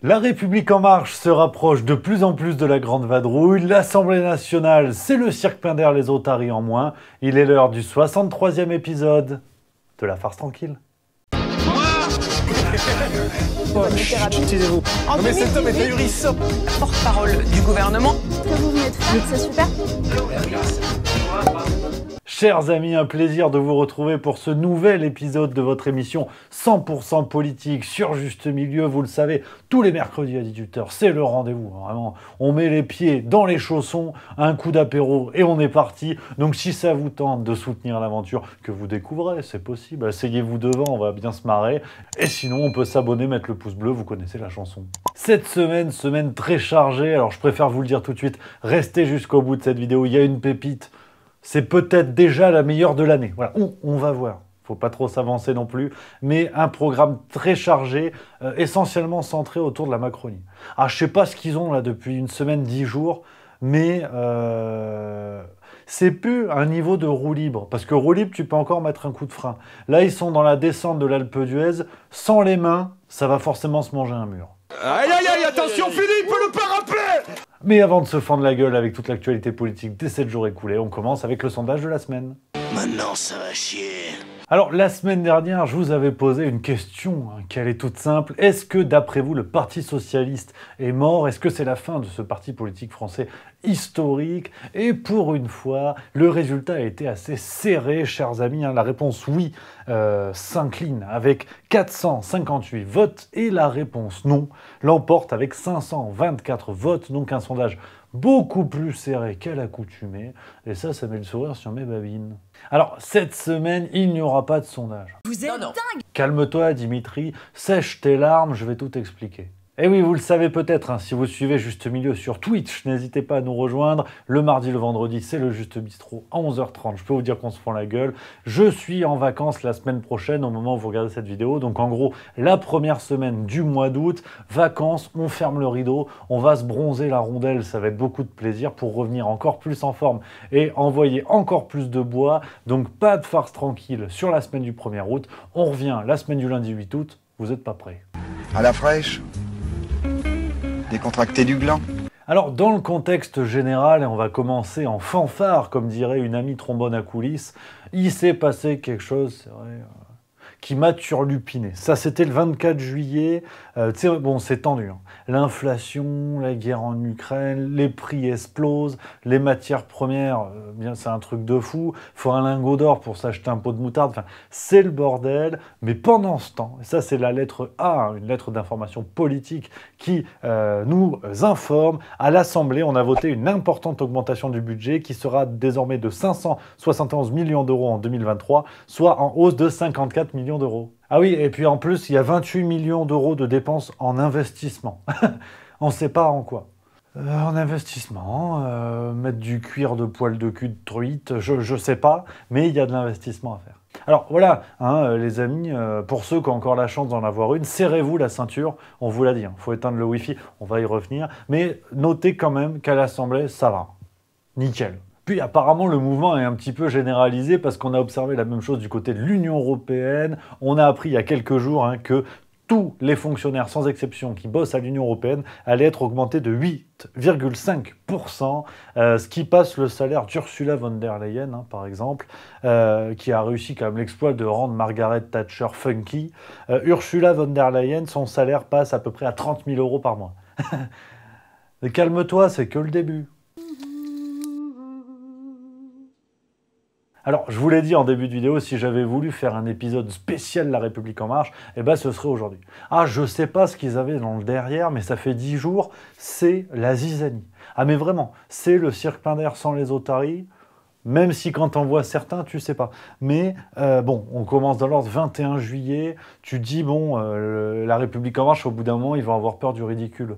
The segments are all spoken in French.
La République en marche se rapproche de plus en plus de la grande vadrouille. L'Assemblée nationale, c'est le cirque Pinder les otaries en moins. Il est l'heure du 63e épisode de La Farce Tranquille. Taisez-vous. Non mais cet homme est ahurissant. Porte-parole du gouvernement. Ce que vous venez de faire, c'est super. Chers amis, un plaisir de vous retrouver pour ce nouvel épisode de votre émission 100% politique sur Juste Milieu. Vous le savez, tous les mercredis à 18h, c'est le rendez-vous. Vraiment, on met les pieds dans les chaussons, un coup d'apéro et on est parti. Donc si ça vous tente de soutenir l'aventure que vous découvrez, c'est possible. Asseyez-vous devant, on va bien se marrer. Et sinon, on peut s'abonner, mettre le pouce bleu, vous connaissez la chanson. Cette semaine très chargée, alors je préfère vous le dire tout de suite, restez jusqu'au bout de cette vidéo, il y a une pépite. C'est peut-être déjà la meilleure de l'année. Voilà, on va voir. Faut pas trop s'avancer non plus, mais un programme très chargé, essentiellement centré autour de la Macronie. Ah, je sais pas ce qu'ils ont là depuis une semaine, 10 jours, mais c'est plus un niveau de roue libre, parce que roue libre, tu peux encore mettre un coup de frein. Là, ils sont dans la descente de l'Alpe d'Huez, sans les mains, ça va forcément se manger un mur. Aïe aïe aïe, attention Philippe, le parapluie. Mais avant de se fendre la gueule avec toute l'actualité politique des 7 jours écoulés, on commence avec le sondage de la semaine. Maintenant, ça va chier. Alors, la semaine dernière, je vous avais posé une question, qui est toute simple. Est-ce que, d'après vous, le Parti Socialiste est mort? Est-ce que c'est la fin de ce parti politique français historique? Et pour une fois, le résultat a été assez serré, chers amis. La réponse oui s'incline avec 458 votes et la réponse non l'emporte avec 524 votes. Donc un sondage beaucoup plus serré qu'à l'accoutumée. Et ça met le sourire sur mes babines. Alors, cette semaine, il n'y aura pas de sondage. Vous êtes dingue. Calme-toi, Dimitri, sèche tes larmes, je vais tout expliquer. Et oui, vous le savez peut-être, si vous suivez Juste Milieu sur Twitch, n'hésitez pas à nous rejoindre. Le mardi, le vendredi, c'est le Juste Bistrot à 11h30. Je peux vous dire qu'on se fend la gueule. Je suis en vacances la semaine prochaine au moment où vous regardez cette vidéo. Donc en gros, la première semaine du mois d'août, vacances, on ferme le rideau, on va se bronzer la rondelle, ça va être beaucoup de plaisir pour revenir encore plus en forme et envoyer encore plus de bois. Donc pas de farce tranquille sur la semaine du 1er août. On revient la semaine du lundi 8 août. Vous n'êtes pas prêts? À la fraîche, décontracté du gland. Alors, dans le contexte général, et on va commencer en fanfare, comme dirait une amie trombone à coulisses, il s'est passé quelque chose, c'est vrai, qui m'a turlupiné. Ça, c'était le 24 juillet. Bon, c'est tendu. L'inflation, la guerre en Ukraine, les prix explosent, les matières premières, bien, c'est un truc de fou. Il faut un lingot d'or pour s'acheter un pot de moutarde. Enfin, c'est le bordel. Mais pendant ce temps, et ça, c'est la lettre A, une lettre d'information politique qui nous informe. À l'Assemblée, on a voté une importante augmentation du budget qui sera désormais de 571 millions d'euros en 2023, soit en hausse de 54 millions d'euros. Ah oui, et puis en plus, il y a 28 millions d'euros de dépenses en investissement. On ne sait pas en quoi. En investissement, mettre du cuir de poil de cul de truite, je sais pas, mais il y a de l'investissement à faire. Alors voilà, les amis, pour ceux qui ont encore la chance d'en avoir une, serrez-vous la ceinture, on vous l'a dit, faut éteindre le Wi-Fi, on va y revenir, mais notez quand même qu'à l'Assemblée, ça va, nickel. Puis apparemment le mouvement est un petit peu généralisé parce qu'on a observé la même chose du côté de l'Union européenne. On a appris il y a quelques jours que tous les fonctionnaires sans exception qui bossent à l'Union européenne allaient être augmentés de 8,5%, ce qui passe le salaire d'Ursula von der Leyen, par exemple, qui a réussi quand même l'exploit de rendre Margaret Thatcher funky. Ursula von der Leyen, son salaire passe à peu près à 30 000 euros par mois. Calme-toi, c'est que le début. Alors, je vous l'ai dit en début de vidéo, si j'avais voulu faire un épisode spécial La République En Marche, ce serait aujourd'hui. Ah, je sais pas ce qu'ils avaient dans le derrière, mais ça fait 10 jours, c'est la zizanie. Ah, mais vraiment, c'est le cirque Pinder sans les otaries, même si quand on voit certains, tu sais pas. Mais bon, on commence dans l'ordre 21 juillet, tu dis, bon, La République En Marche, au bout d'un moment, ils vont avoir peur du ridicule.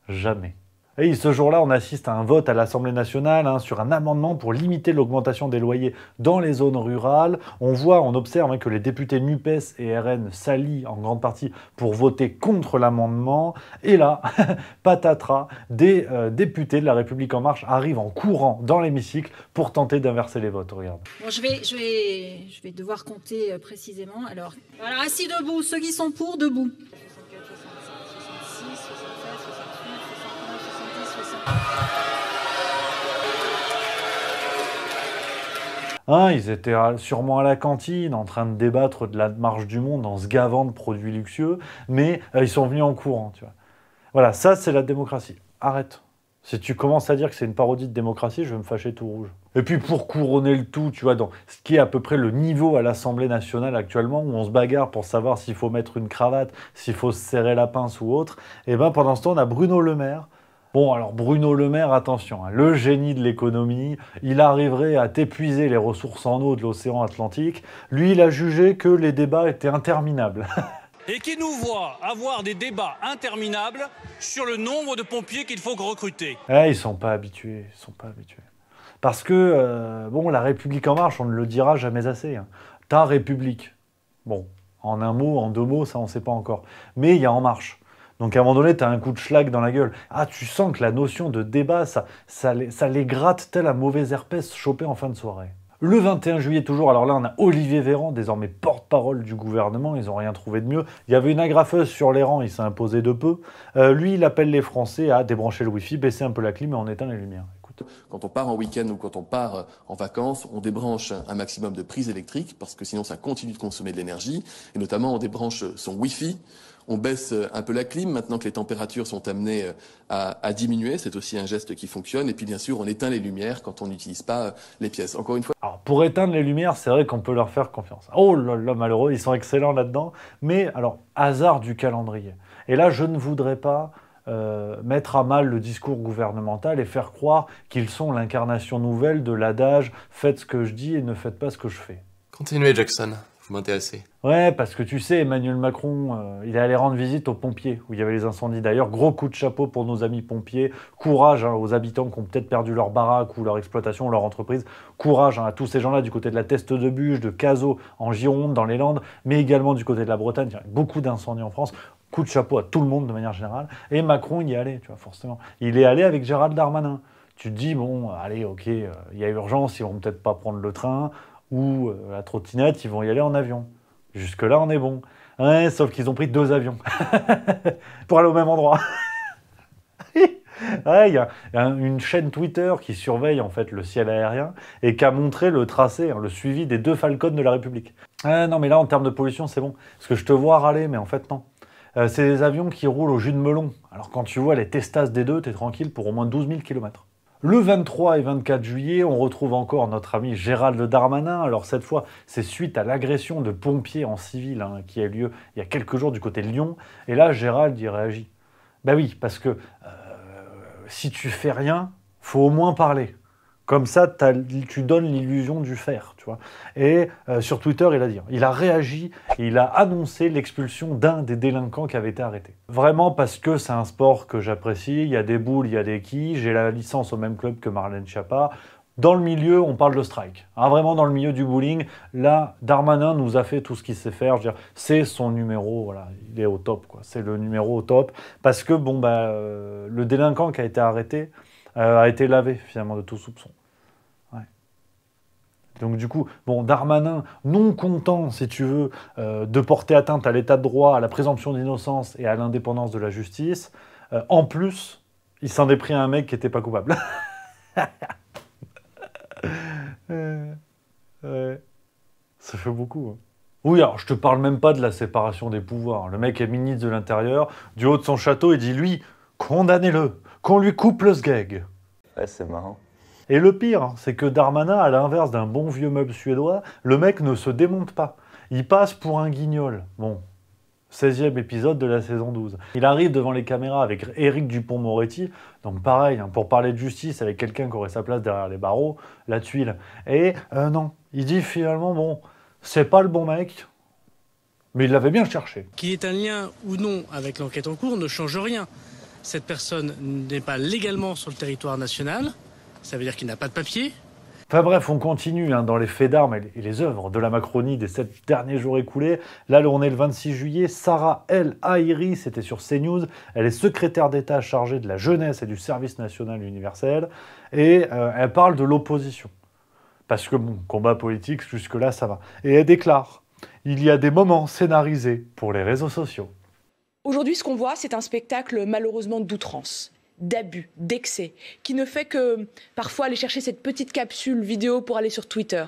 Jamais. Et ce jour-là, on assiste à un vote à l'Assemblée nationale sur un amendement pour limiter l'augmentation des loyers dans les zones rurales. On observe que les députés NUPES et RN s'allient en grande partie pour voter contre l'amendement. Et là, patatras, des députés de La République En Marche arrivent en courant dans l'hémicycle pour tenter d'inverser les votes. Regarde. Bon, je vais devoir compter précisément. Alors, voilà, assis debout, ceux qui sont pour, debout. 64, 65, 66, Hein, ils étaient sûrement à la cantine, en train de débattre de la marche du monde en se gavant de produits luxueux, mais ils sont venus en courant, tu vois. Voilà, ça c'est la démocratie. Arrête. Si tu commences à dire que c'est une parodie de démocratie, je vais me fâcher tout rouge. Et puis pour couronner le tout, tu vois, dans ce qui est à peu près le niveau à l'Assemblée nationale actuellement, où on se bagarre pour savoir s'il faut mettre une cravate, s'il faut se serrer la pince ou autre, et ben pendant ce temps, on a Bruno Le Maire. Bon, alors Bruno Le Maire, attention, hein, le génie de l'économie, il arriverait à t'épuiser les ressources en eau de l'océan Atlantique. Lui, il a jugé que les débats étaient interminables. Et qui nous voit avoir des débats interminables sur le nombre de pompiers qu'il faut recruter. Ils sont pas habitués, Parce que, bon, la République En Marche, on ne le dira jamais assez. Hein. Ta République. Bon, en un mot, en deux mots, ça on sait pas encore. Mais il y a En Marche. Donc à un moment donné, tu as un coup de schlag dans la gueule. Ah, tu sens que la notion de débat, ça les gratte tel un mauvais herpès chopé en fin de soirée. Le 21 juillet toujours, alors là on a Olivier Véran, désormais porte-parole du gouvernement, ils n'ont rien trouvé de mieux. Il y avait une agrafeuse sur les rangs, il s'est imposé de peu. Lui, il appelle les Français à débrancher le Wi-Fi, baisser un peu la clim et on éteint les lumières. Quand on part en week-end ou quand on part en vacances, on débranche un maximum de prises électriques parce que sinon ça continue de consommer de l'énergie. Et notamment, on débranche son Wi-Fi. On baisse un peu la clim maintenant que les températures sont amenées à diminuer. C'est aussi un geste qui fonctionne. Et puis bien sûr, on éteint les lumières quand on n'utilise pas les pièces. Encore une fois. Alors pour éteindre les lumières, c'est vrai qu'on peut leur faire confiance. Oh là là, malheureux, ils sont excellents là-dedans. Mais alors, hasard du calendrier. Et là, je ne voudrais pas mettre à mal le discours gouvernemental et faire croire qu'ils sont l'incarnation nouvelle de l'adage « faites ce que je dis et ne faites pas ce que je fais ». Continuez, Jackson. Vous m'intéressez. Ouais, parce que tu sais, Emmanuel Macron, il est allé rendre visite aux pompiers, où il y avait les incendies. D'ailleurs, gros coup de chapeau pour nos amis pompiers. Courage aux habitants qui ont peut-être perdu leur baraque ou leur exploitation ou leur entreprise. Courage à tous ces gens-là du côté de la Teste-de-Buch, de Cazaux, en Gironde, dans les Landes, mais également du côté de la Bretagne. Il y a beaucoup d'incendies en France. Coup de chapeau à tout le monde de manière générale. Et Macron, il y est allé, tu vois, forcément. Il est allé avec Gérald Darmanin. Tu te dis, bon, allez, ok, il y a urgence, ils vont peut-être pas prendre le train ou la trottinette, ils vont y aller en avion. Jusque-là, on est bon. Ouais, sauf qu'ils ont pris 2 avions pour aller au même endroit. Ouais, il y a une chaîne Twitter qui surveille en fait le ciel aérien et qui a montré le tracé, le suivi des 2 Falcons de la République. Non, mais là, en termes de pollution, c'est bon. Parce que je te vois râler, mais en fait, non. C'est des avions qui roulent au jus de melon. Alors quand tu vois les testas des 2, t'es tranquille pour au moins 12 000 km. Le 23 et 24 juillet, on retrouve encore notre ami Gérald Darmanin. Alors cette fois, c'est suite à l'agression de pompiers en civil qui a lieu il y a quelques jours du côté de Lyon. Et là, Gérald, il réagit. Ben oui, parce que si tu fais rien, faut au moins parler. Comme ça, tu donnes l'illusion du faire, tu vois. Et sur Twitter, il a réagi, il a annoncé l'expulsion d'un des délinquants qui avait été arrêté. Vraiment parce que c'est un sport que j'apprécie, il y a des boules, il y a des quilles, j'ai la licence au même club que Marlène Schiappa. Dans le milieu, on parle de strike. Vraiment dans le milieu du bowling, là, Darmanin nous a fait tout ce qu'il sait faire. Je veux dire, c'est son numéro, voilà, il est au top, quoi. C'est le numéro au top. Parce que, bon, le délinquant qui a été arrêté a été lavé, finalement, de tout soupçon. Ouais. Donc, du coup, bon, Darmanin, non content, si tu veux, de porter atteinte à l'état de droit, à la présomption d'innocence et à l'indépendance de la justice, en plus, il s'en est pris à un mec qui n'était pas coupable. Ouais. Ça fait beaucoup. Hein. Oui, alors je te parle même pas de la séparation des pouvoirs. Le mec est ministre de l'Intérieur, du haut de son château, il dit lui, condamnez-le, qu'on lui coupe le sgeg. Ouais, c'est marrant. Et le pire, c'est que Darmanin, à l'inverse d'un bon vieux meuble suédois, le mec ne se démonte pas. Il passe pour un guignol. Bon, 16e épisode de la saison 12. Il arrive devant les caméras avec Éric Dupond-Moretti, donc pareil, pour parler de justice avec quelqu'un qui aurait sa place derrière les barreaux, la tuile. Et non, il dit finalement, bon, c'est pas le bon mec, mais il l'avait bien cherché. Qu'il y ait un lien ou non avec l'enquête en cours ne change rien. Cette personne n'est pas légalement sur le territoire national, ça veut dire qu'il n'a pas de papier. Enfin bref, on continue dans les faits d'armes et les œuvres de la Macronie des 7 derniers jours écoulés. Là, on est le 26 juillet. Sarah El Haïry, c'était sur CNews. Elle est secrétaire d'État chargée de la jeunesse et du service national universel. Et elle parle de l'opposition. Parce que, bon, combat politique, jusque-là, ça va. Et elle déclare « Il y a des moments scénarisés pour les réseaux sociaux. » Aujourd'hui, ce qu'on voit, c'est un spectacle malheureusement d'outrance, d'abus, d'excès, qui ne fait que parfois aller chercher cette petite capsule vidéo pour aller sur Twitter,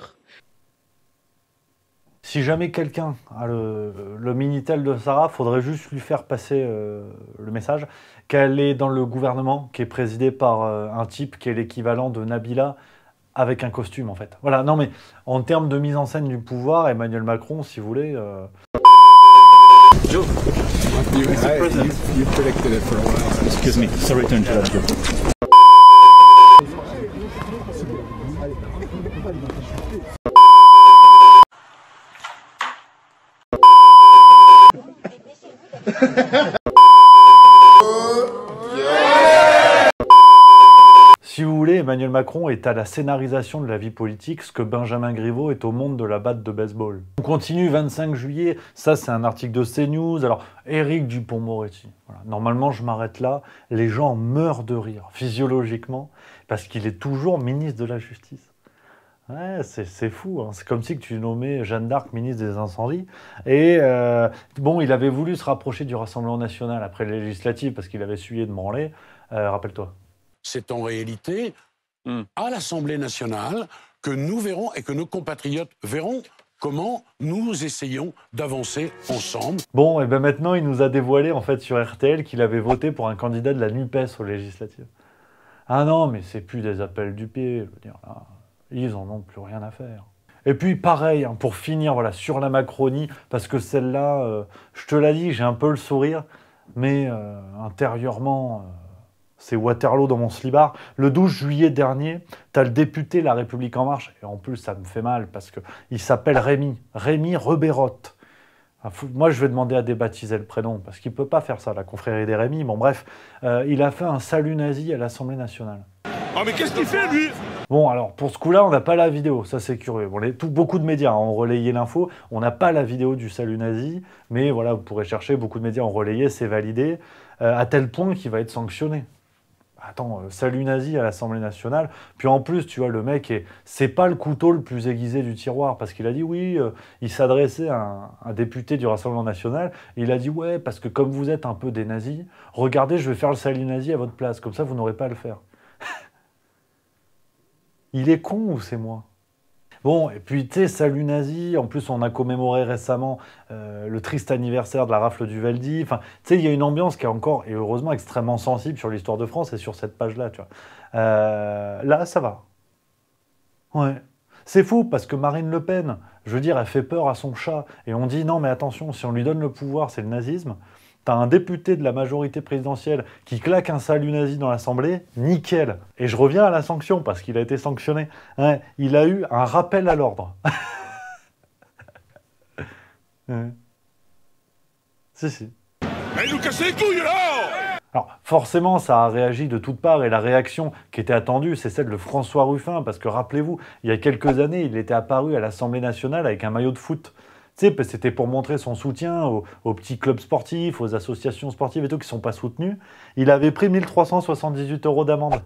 Si jamais quelqu'un a le Minitel de Sarah, faudrait juste lui faire passer le message qu'elle est dans le gouvernement qui est présidé par un type qui est l'équivalent de Nabila avec un costume en fait. Voilà, non mais en termes de mise en scène du pouvoir, Emmanuel Macron, si vous voulez... Joe, you predicted it for a while. Excuse me, sorry to interrupt you. Si vous voulez, Emmanuel Macron est à la scénarisation de la vie politique, ce que Benjamin Griveaux est au monde de la batte de baseball. On continue, 25 juillet, ça c'est un article de CNews. Alors, Éric Dupond-Moretti, voilà. Normalement je m'arrête là, les gens meurent de rire, physiologiquement, parce qu'il est toujours ministre de la Justice. Ouais, c'est fou, hein. C'est comme si que tu nommais Jeanne d'Arc ministre des Incendies. Et bon, il avait voulu se rapprocher du Rassemblement National après les législatives parce qu'il avait essuyé de branler. Rappelle-toi. C'est en réalité à l'Assemblée nationale que nous verrons et que nos compatriotes verront comment nous essayons d'avancer ensemble. Bon, et bien maintenant, il nous a dévoilé en fait sur RTL qu'il avait voté pour un candidat de la NUPES aux législatives. Ah non, mais c'est plus des appels du pied, je veux dire, là, ils en ont plus rien à faire. Et puis pareil, hein, pour finir, voilà, sur la Macronie, parce que celle-là, je te l'ai dit, j'ai un peu le sourire, mais intérieurement... c'est Waterloo dans mon slibard. Le 12 juillet dernier, tu as le député La République En Marche, et en plus ça me fait mal parce qu'il s'appelle Rémi Rebérotte. Moi je vais demander à débaptiser le prénom, parce qu'il ne peut pas faire ça, la confrérie des Rémi. Bon bref, il a fait un salut nazi à l'Assemblée nationale. Oh mais qu'est-ce qu'il fait lui? Bon alors pour ce coup-là, on n'a pas la vidéo, ça c'est curieux. Bon, beaucoup de médias ont relayé l'info, on n'a pas la vidéo du salut nazi, mais voilà, vous pourrez chercher, beaucoup de médias ont relayé, c'est validé, à tel point qu'il va être sanctionné. Attends, salut nazi à l'Assemblée nationale. Puis en plus, tu vois, le mec, c'est pas le couteau le plus aiguisé du tiroir, parce qu'il a dit oui, il s'adressait à un député du Rassemblement national, et il a dit ouais, parce que comme vous êtes un peu des nazis, regardez, je vais faire le salut nazi à votre place, comme ça vous n'aurez pas à le faire. Il est con ou c'est moi? Bon, et puis, tu sais, salut nazi, en plus, on a commémoré récemment le triste anniversaire de la rafle du Veldi. Enfin, tu sais, il y a une ambiance qui est encore, et heureusement, extrêmement sensible sur l'histoire de France et sur cette page-là, tu vois. Là, ça va. Ouais. C'est fou, parce que Marine Le Pen, je veux dire, elle fait peur à son chat. Et on dit, non, mais attention, si on lui donne le pouvoir, c'est le nazisme. T'as un député de la majorité présidentielle qui claque un salut nazi dans l'Assemblée, nickel. Et je reviens à la sanction, parce qu'il a été sanctionné. Hein, il a eu un rappel à l'ordre. Si. Mais il nous casse les couilles là! Alors, forcément, ça a réagi de toutes parts, et la réaction qui était attendue, c'est celle de François Ruffin, parce que rappelez-vous, il y a quelques années, il était apparu à l'Assemblée nationale avec un maillot de foot. C'était pour montrer son soutien aux petits clubs sportifs, aux associations sportives et tout qui ne sont pas soutenus. Il avait pris 1378 € d'amende.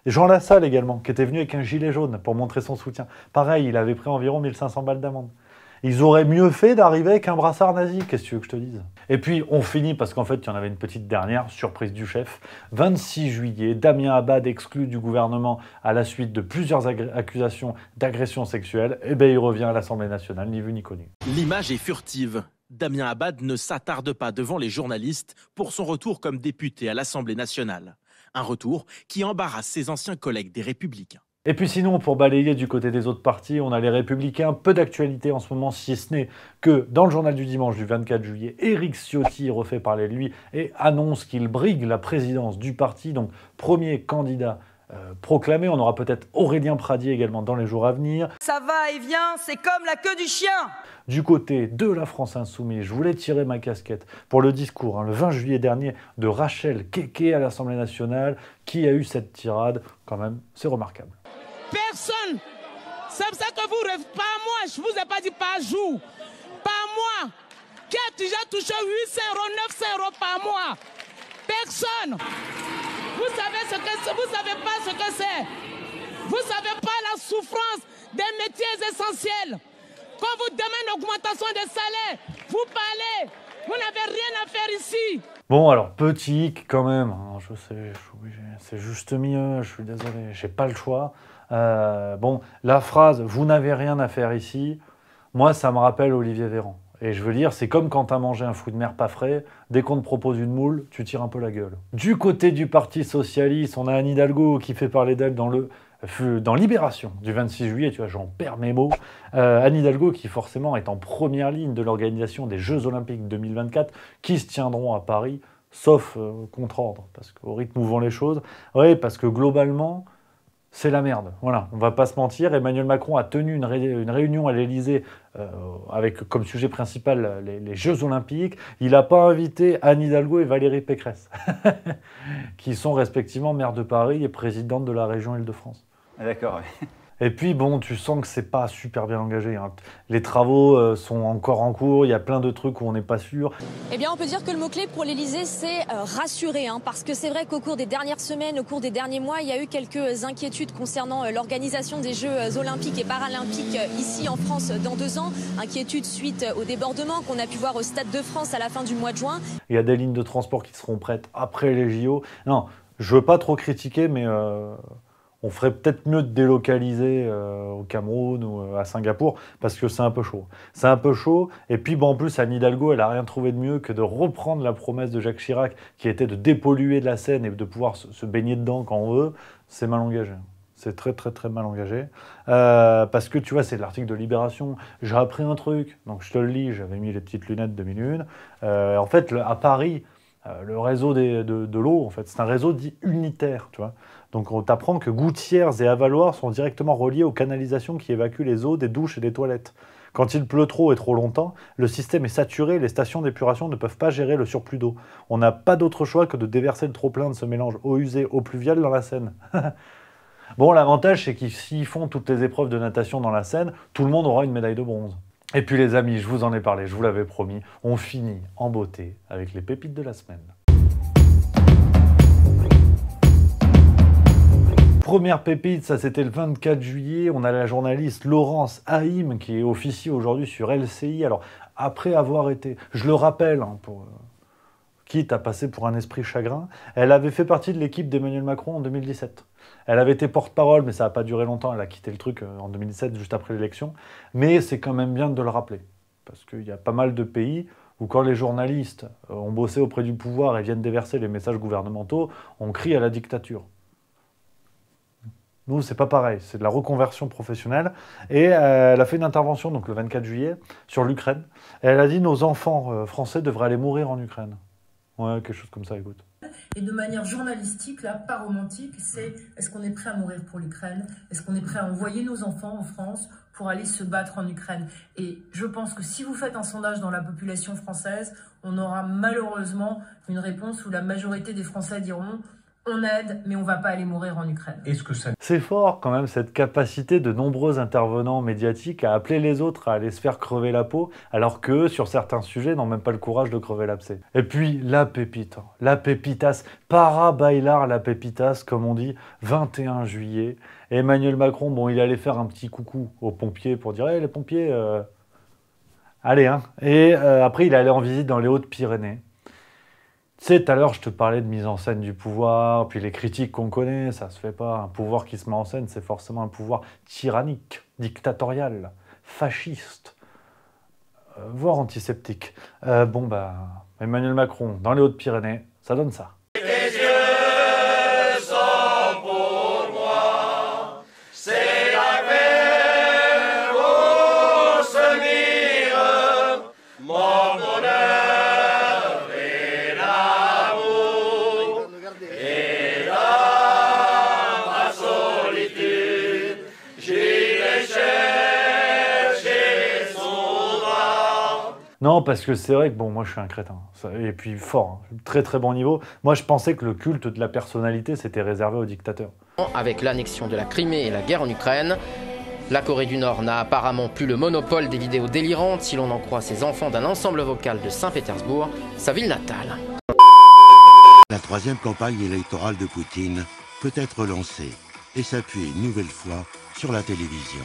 Jean Lassalle également, qui était venu avec un gilet jaune pour montrer son soutien. Pareil, il avait pris environ 1500 balles d'amende. Ils auraient mieux fait d'arriver avec un brassard nazi, qu'est-ce que tu veux que je te dise? Et puis, on finit, parce qu'en fait, il y en avait une petite dernière, surprise du chef. 26 juillet, Damien Abad exclu du gouvernement à la suite de plusieurs accusations d'agression sexuelle. Et bien, il revient à l'Assemblée nationale, ni vu ni connu. L'image est furtive. Damien Abad ne s'attarde pas devant les journalistes pour son retour comme député à l'Assemblée nationale. Un retour qui embarrasse ses anciens collègues des Républicains. Et puis sinon, pour balayer du côté des autres partis, on a les Républicains. Peu d'actualité en ce moment, si ce n'est que dans le journal du dimanche du 24 juillet, Éric Ciotti refait parler de lui et annonce qu'il brigue la présidence du parti. Donc, premier candidat proclamé. On aura peut-être Aurélien Pradier également dans les jours à venir. Ça va et vient, c'est comme la queue du chien. Du côté de la France Insoumise, je voulais tirer ma casquette pour le discours, le 20 juillet dernier, de Rachel Keke à l'Assemblée nationale, qui a eu cette tirade. Quand même, c'est remarquable. Personne. C'est pour ça que vous rêvez pas à moi. Je vous ai pas dit par jour. Par mois. Qui a déjà touché 800 €, 900 € par mois? Personne. Vous savez ce que c'est. Vous savez pas ce que c'est. Vous savez pas la souffrance des métiers essentiels. Quand vous demandez une augmentation des salaires, vous parlez. Vous n'avez rien à faire ici. Bon, alors, petit hic quand même. Je sais, c'est juste mieux. Je suis désolé, j'ai pas le choix. Bon, la phrase « vous n'avez rien à faire ici », Moi, ça me rappelle Olivier Véran. Et je veux dire, c'est comme quand t'as mangé un fruit de mer pas frais, dès qu'on te propose une moule, tu tires un peu la gueule. Du côté du Parti Socialiste, on a Anne Hidalgo qui fait parler d'elle dans Libération du 26 juillet, tu vois, j'en perds mes mots. Anne Hidalgo qui forcément est en première ligne de l'organisation des Jeux Olympiques 2024 qui se tiendront à Paris, sauf contre ordre, parce qu'au rythme où vont les choses, oui, parce que globalement, c'est la merde. Voilà, on va pas se mentir. Emmanuel Macron a tenu une réunion à l'Élysée avec comme sujet principal les Jeux Olympiques. Il n'a pas invité Anne Hidalgo et Valérie Pécresse, qui sont respectivement maire de Paris et présidente de la région Île-de-France. D'accord, oui. Et puis, bon, tu sens que c'est pas super bien engagé. Hein. Les travaux sont encore en cours, il y a plein de trucs où on n'est pas sûr. Eh bien, on peut dire que le mot-clé pour l'Élysée, c'est rassurer. Hein, parce que c'est vrai qu'au cours des dernières semaines, au cours des derniers mois, il y a eu quelques inquiétudes concernant l'organisation des Jeux Olympiques et Paralympiques ici en France dans 2 ans. Inquiétudes suite au débordement qu'on a pu voir au Stade de France à la fin du mois de juin. Il y a des lignes de transport qui seront prêtes après les JO. Non, je veux pas trop critiquer, mais... on ferait peut-être mieux de délocaliser au Cameroun ou à Singapour, parce que c'est un peu chaud. C'est un peu chaud, et puis bon, en plus, Anne Hidalgo, elle n'a rien trouvé de mieux que de reprendre la promesse de Jacques Chirac, qui était de dépolluer de la Seine et de pouvoir se baigner dedans quand on veut. C'est mal engagé. C'est très, très, très mal engagé. Parce que, tu vois, c'est de l'article de Libération. J'ai appris un truc, donc je te le lis, j'avais mis les petites lunettes 2001. En fait, à Paris, le réseau de l'eau, en fait, c'est un réseau dit unitaire, tu vois. Donc on t'apprend que Gouttières et Avaloir sont directement reliés aux canalisations qui évacuent les eaux des douches et des toilettes. Quand il pleut trop et trop longtemps, le système est saturé et les stations d'épuration ne peuvent pas gérer le surplus d'eau. On n'a pas d'autre choix que de déverser le trop-plein de ce mélange eau usée, eau pluviale dans la Seine. Bon, l'avantage, c'est que s'ils font toutes les épreuves de natation dans la Seine, tout le monde aura une médaille de bronze. Et puis les amis, je vous en ai parlé, je vous l'avais promis, on finit en beauté avec les pépites de la semaine. Première pépite, ça c'était le 24 juillet, on a la journaliste Laurence Haïm qui est officier aujourd'hui sur LCI. Alors après avoir été, je le rappelle, hein, quitte à passer pour un esprit chagrin, elle avait fait partie de l'équipe d'Emmanuel Macron en 2017. Elle avait été porte-parole, mais ça n'a pas duré longtemps, elle a quitté le truc en 2017, juste après l'élection. Mais c'est quand même bien de le rappeler, parce qu'il y a pas mal de pays où quand les journalistes ont bossé auprès du pouvoir et viennent déverser les messages gouvernementaux, on crie à la dictature. Nous, c'est pas pareil, c'est de la reconversion professionnelle. Et elle a fait une intervention, donc le 24 juillet, sur l'Ukraine. Et elle a dit « Nos enfants français devraient aller mourir en Ukraine ». Ouais, quelque chose comme ça, écoute. Et de manière journalistique, là, pas romantique, c'est est-ce qu'on est prêt à mourir pour l'Ukraine? Est-ce qu'on est prêt à envoyer nos enfants en France pour aller se battre en Ukraine? Et je pense que si vous faites un sondage dans la population française, on aura malheureusement une réponse où la majorité des Français diront « On aide, mais on ne va pas aller mourir en Ukraine. » Est-ce que ça... C'est fort quand même cette capacité de nombreux intervenants médiatiques à appeler les autres à aller se faire crever la peau, alors qu'eux, sur certains sujets, n'ont même pas le courage de crever l'abcès. Et puis la pépite, la pépitas, para bailar la pépitas, comme on dit, 21 juillet. Emmanuel Macron, bon, il allait faire un petit coucou aux pompiers pour dire hey, « les pompiers, allez, hein !» Et après, il allait en visite dans les Hautes-Pyrénées. Tu sais, tout à l'heure, je te parlais de mise en scène du pouvoir, puis les critiques qu'on connaît, ça se fait pas. Un pouvoir qui se met en scène, c'est forcément un pouvoir tyrannique, dictatorial, fasciste, voire antiseptique. Bon, bah, Emmanuel Macron, dans les Hautes-Pyrénées, ça donne ça. Non, parce que c'est vrai que, bon, moi je suis un crétin, et puis fort, hein, très très bon niveau. Moi je pensais que le culte de la personnalité c'était réservé aux dictateurs. Avec l'annexion de la Crimée et la guerre en Ukraine, la Corée du Nord n'a apparemment plus le monopole des vidéos délirantes, si l'on en croit ses enfants d'un ensemble vocal de Saint-Pétersbourg, sa ville natale. La troisième campagne électorale de Poutine peut être lancée et s'appuyer une nouvelle fois sur la télévision.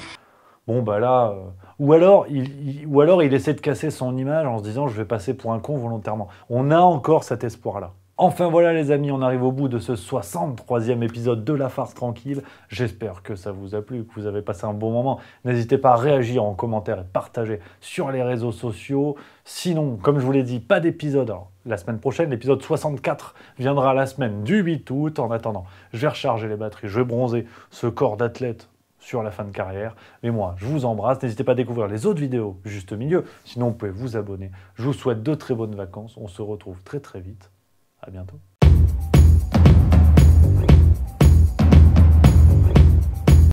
Bon, bah là... Ou alors il essaie de casser son image en se disant « je vais passer pour un con volontairement ». On a encore cet espoir-là. Enfin voilà les amis, on arrive au bout de ce 63e épisode de La Farce Tranquille. J'espère que ça vous a plu, que vous avez passé un bon moment. N'hésitez pas à réagir en commentaire et partager sur les réseaux sociaux. Sinon, comme je vous l'ai dit, pas d'épisode. Alors, la semaine prochaine, l'épisode 64 viendra la semaine du 8 août. En attendant, je vais recharger les batteries, je vais bronzer ce corps d'athlète sur la fin de carrière. Mais moi, je vous embrasse. N'hésitez pas à découvrir les autres vidéos juste au milieu. Sinon, vous pouvez vous abonner. Je vous souhaite de très bonnes vacances. On se retrouve très très vite. À bientôt.